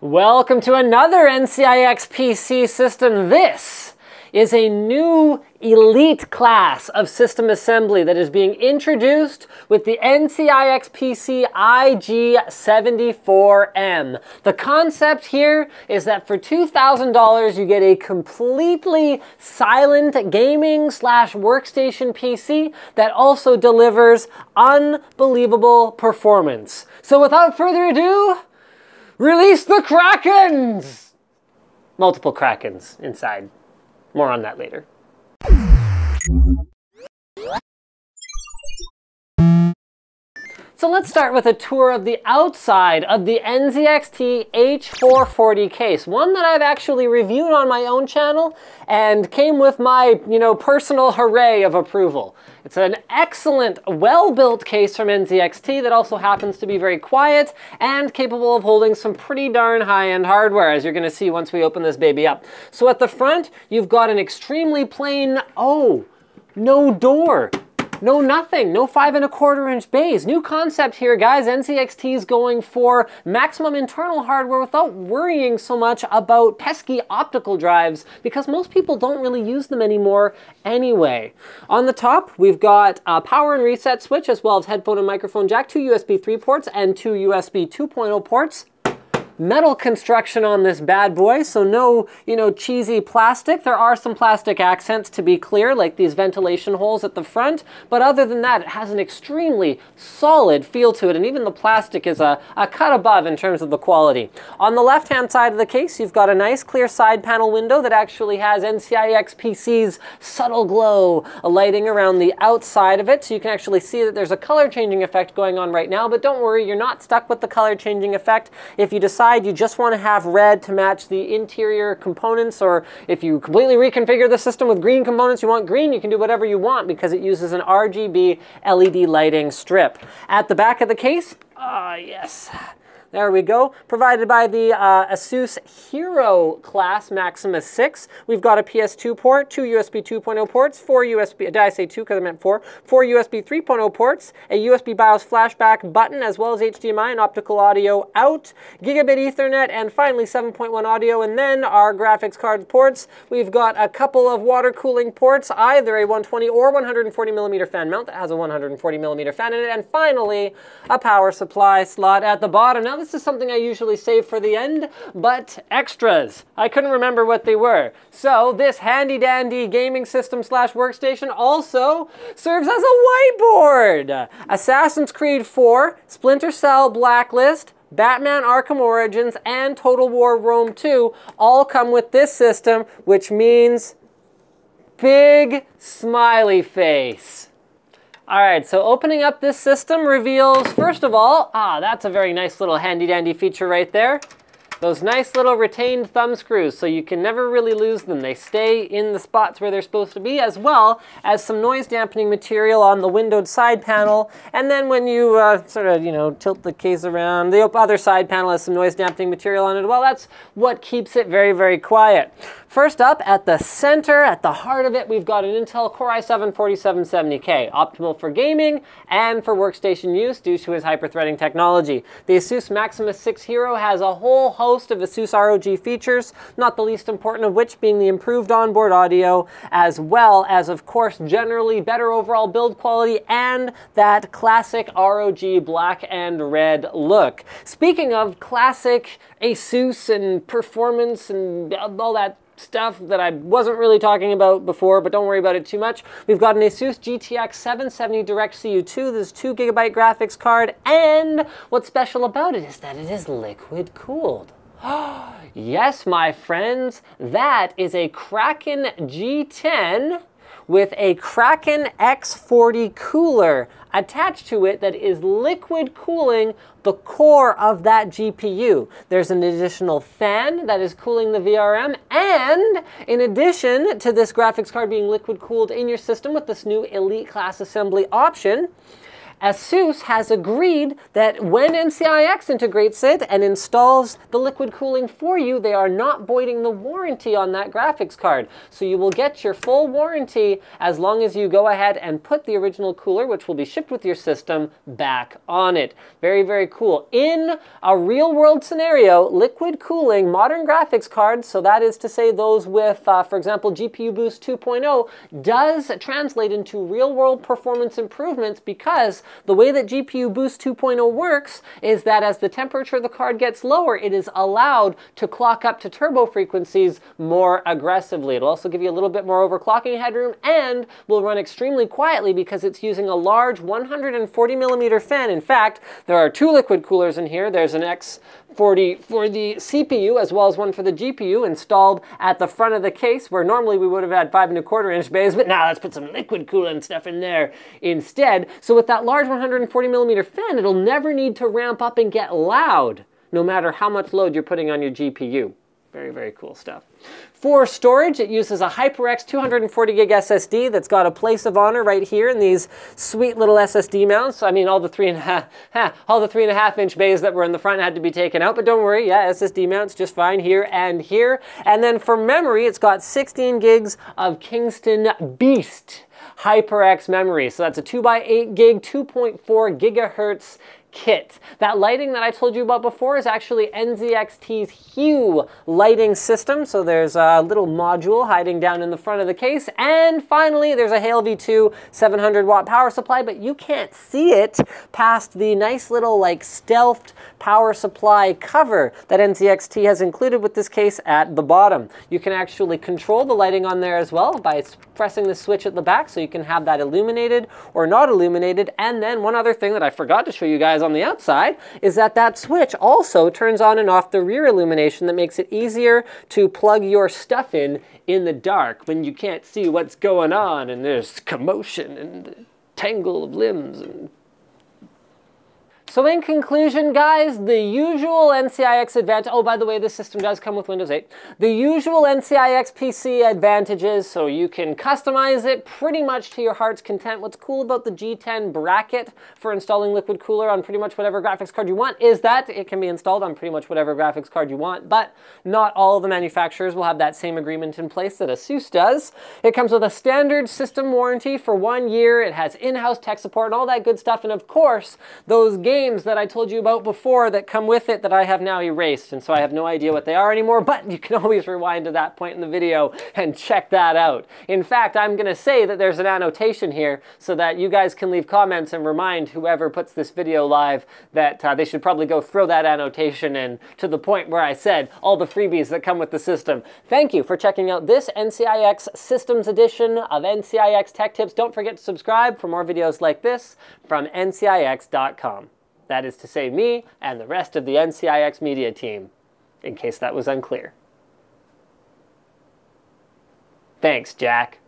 Welcome to another NCIXPC system. This is a new elite class of system assembly that is being introduced with the NCIXPC IG-74M. The concept here is that for $2,000 you get a completely silent gaming / workstation PC that also delivers unbelievable performance. So without further ado, release the Krakens! Multiple Krakens inside. More on that later. So let's start with a tour of the outside of the NZXT H440 case, one that I've actually reviewed on my own channel and came with my, personal hooray of approval. It's an excellent, well-built case from NZXT that also happens to be very quiet and capable of holding some pretty darn high-end hardware, as you're going to see once we open this baby up. So at the front, you've got an extremely plain, no door. No nothing, no 5 1/4 inch bays. New concept here, guys. NZXT is going for maximum internal hardware without worrying so much about pesky optical drives because most people don't really use them anymore anyway. On the top, we've got a power and reset switch as well as headphone and microphone jack, 2 USB 3 ports and 2 USB 2.0 ports. Metal construction on this bad boy, so no, cheesy plastic. There are some plastic accents, to be clear, like these ventilation holes at the front, but other than that, it has an extremely solid feel to it, and even the plastic is a cut above in terms of the quality. On the left-hand side of the case, you've got a nice clear side panel window that actually has NCIXPC's subtle glow lighting around the outside of it, so you can actually see that there's a color changing effect going on right now, but don't worry, you're not stuck with the color changing effect. If you decide you just want to have red to match the interior components, or if you completely reconfigure the system with green components, you want green, you can do whatever you want because it uses an RGB LED lighting strip. At the back of the case, yes. There we go. Provided by the Asus Hero class Maximus 6. We've got a PS2 port, 2 USB 2.0 ports, 4 USB, did I say 2 because I meant 4 USB 3.0 ports, a USB BIOS flashback button, as well as HDMI and optical audio out, gigabit Ethernet, and finally 7.1 audio, and then our graphics card ports. We've got a couple of water cooling ports, either a 120 or 140 millimeter fan mount that has a 140 millimeter fan in it, and finally a power supply slot at the bottom. Now, this is something I usually save for the end, but extras. I couldn't remember what they were. So this handy dandy gaming system / workstation also serves as a whiteboard. Assassin's Creed 4, Splinter Cell Blacklist, Batman Arkham Origins, and Total War Rome 2 all come with this system, which means big smiley face. All right, so opening up this system reveals, first of all, that's a very nice little handy-dandy feature right there. Those nice little retained thumb screws, so you can never really lose them. They stay in the spots where they're supposed to be, as well as some noise dampening material on the windowed side panel. And then when you tilt the case around, the other side panel has some noise dampening material on it. Well, that's what keeps it very, very quiet. First up, at the center, at the heart of it, we've got an Intel Core i7-4770K, optimal for gaming and for workstation use due to its hyper-threading technology. The Asus Maximus 6 Hero has a whole host of Asus ROG features, not the least important of which being the improved onboard audio, as well as, of course, generally better overall build quality and that classic ROG black and red look. Speaking of classic Asus and performance and all that stuff that I wasn't really talking about before, but don't worry about it too much. We've got an Asus GTX 770 DirectCU2. There's 2 GB graphics card, and what's special about it is that it is liquid cooled. Yes, my friends, that is a Kraken G10 with a Kraken X40 cooler attached to it that is liquid cooling the core of that GPU. There's an additional fan that is cooling the VRM, and in addition to this graphics card being liquid cooled in your system with this new Elite class assembly option, ASUS has agreed that when NCIX integrates it and installs the liquid cooling for you, they are not voiding the warranty on that graphics card. So you will get your full warranty as long as you go ahead and put the original cooler, which will be shipped with your system, back on it. Very, very cool. In a real-world scenario, liquid cooling, modern graphics cards, so that is to say those with, for example, GPU Boost 2.0, does translate into real-world performance improvements, because the way that GPU Boost 2.0 works is that as the temperature of the card gets lower, it is allowed to clock up to turbo frequencies more aggressively. It'll also give you a little bit more overclocking headroom and will run extremely quietly because it's using a large 140mm fan. In fact, there are two liquid coolers in here. There's an X40 for the CPU as well as one for the GPU installed at the front of the case, where normally we would have had 5¼ bays, but now let's put some liquid cooling stuff in there instead. So with that large 140mm fan, it'll never need to ramp up and get loud, no matter how much load you're putting on your GPU. Very, very cool stuff. For storage, it uses a HyperX 240GB SSD that's got a place of honor right here in these sweet little SSD mounts. I mean, all the 3.5-inch bays that were in the front had to be taken out, but don't worry, yeah, SSD mounts just fine here and here. And then for memory, it's got 16 gigs of Kingston Beast HyperX memory. So that's a 2x8 gig, 2.4 gigahertz kit. That lighting that I told you about before is actually NZXT's Hue lighting system. So there's a little module hiding down in the front of the case. And finally, there's a Hale V2 700-watt power supply, but you can't see it past the nice little like stealthed power supply cover that NZXT has included with this case at the bottom. You can actually control the lighting on there as well by pressing the switch at the back, so you can have that illuminated or not illuminated. And then one other thing that I forgot to show you guys on the outside is that that switch also turns on and off the rear illumination that makes it easier to plug your stuff in the dark when you can't see what's going on and there's commotion and tangle of limbs and... So in conclusion, guys, the usual NCIX advantage, oh, by the way, this system does come with Windows 8. The usual NCIXPC advantages, so you can customize it pretty much to your heart's content. What's cool about the G10 bracket for installing liquid cooler on pretty much whatever graphics card you want is that it can be installed on pretty much whatever graphics card you want, but not all of the manufacturers will have that same agreement in place that ASUS does. It comes with a standard system warranty for 1 year. It has in-house tech support and all that good stuff, and of course, those games that I told you about before that come with it that I have now erased, and so I have no idea what they are anymore, but you can always rewind to that point in the video and check that out. In fact, I'm going to say that there's an annotation here so that you guys can leave comments and remind whoever puts this video live that they should probably go throw that annotation in to the point where I said all the freebies that come with the system. Thank you for checking out this NCIX Systems edition of NCIX Tech Tips. Don't forget to subscribe for more videos like this from NCIX.com. That is to say me and the rest of the NCIX media team, in case that was unclear. Thanks, Jack.